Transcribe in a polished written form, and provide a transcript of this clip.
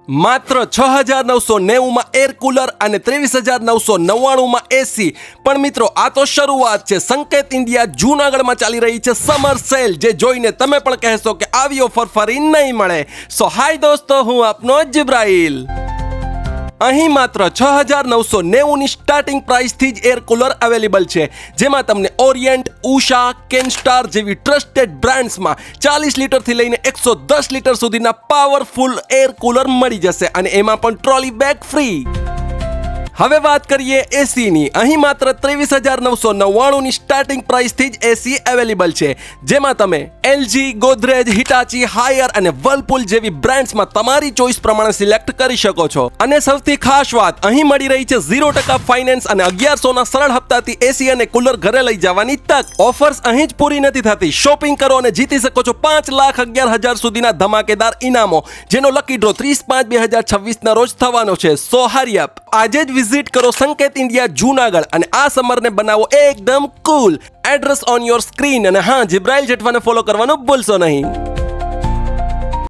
માત્ર 6,990 માં air cooler અને 23,999 માં એસી. પણ મિત્રો આ તો શરૂઆત છે. સંકેત ઇન્ડિયા જૂનાગઢમાં ચાલી રહી છે સમર સેલ, જે જોઈને તમે પણ કહેશો કે આવી ઓફર ફરી નહીં મળે. સો હાય દોસ્તો, હું આપનો જિબ્રાઈલ. અહીં માત્ર 6,990 ની સ્ટાર્ટિંગ પ્રાઇસથી જ એર કુલર અવેલેબલ છે, જેમાં તમને ઓરિયન્ટ, ઉષા, કેનસ્ટાર જેવી ટ્રસ્ટેડ બ્રાન્ડ્સમાં 40 લીટરથી લઈને 110 લીટર સુધીના પાવરફુલ એર કુલર મળી જશે, અને એમાં પણ ટ્રોલી બેગ ફ્રી. હવે વાત કરીએ એસીની. અહીં માત્ર 23,999 ની સ્ટાર્ટિંગ પ્રાઇસથી જ એસી અવેલેબલ છે, જેમાં તમે એલજી, ગોદરેજ, હિટાચી, હાયર અને વર્લપૂલ જેવી બ્રાન્ડ્સમાં તમારી ચોઇસ પ્રમાણે સિલેક્ટ કરી શકો છો. અને સૌથી ખાસ વાત, અહીં મળી રહી છે 0% ફાઇનાન્સ અને 1100 ના સરળ હપ્તાથી એસી અને કુલર ઘરે લઈ જવાની તક. ઓફર્સ અહીં જ પૂરી નથી થતી. શોપિંગ કરો અને જીતી શકો છો 5,11,000 સુધીના ધમાકેદાર ઇનામો, જેનો લકી ડ્રો 30/5/2026 ના રોજ થવાનો છે. સો હરી અપ, આજે જ વિઝિટ કરો સંકેત ઇન્ડિયા જૂનાગઢ અને આ સમરને બનાવો એકદમ cool. Address on your screen. અને હા, જિબ્રાઈલ જેઠવાને ફોલો કરવાનું ભૂલશો નહીં.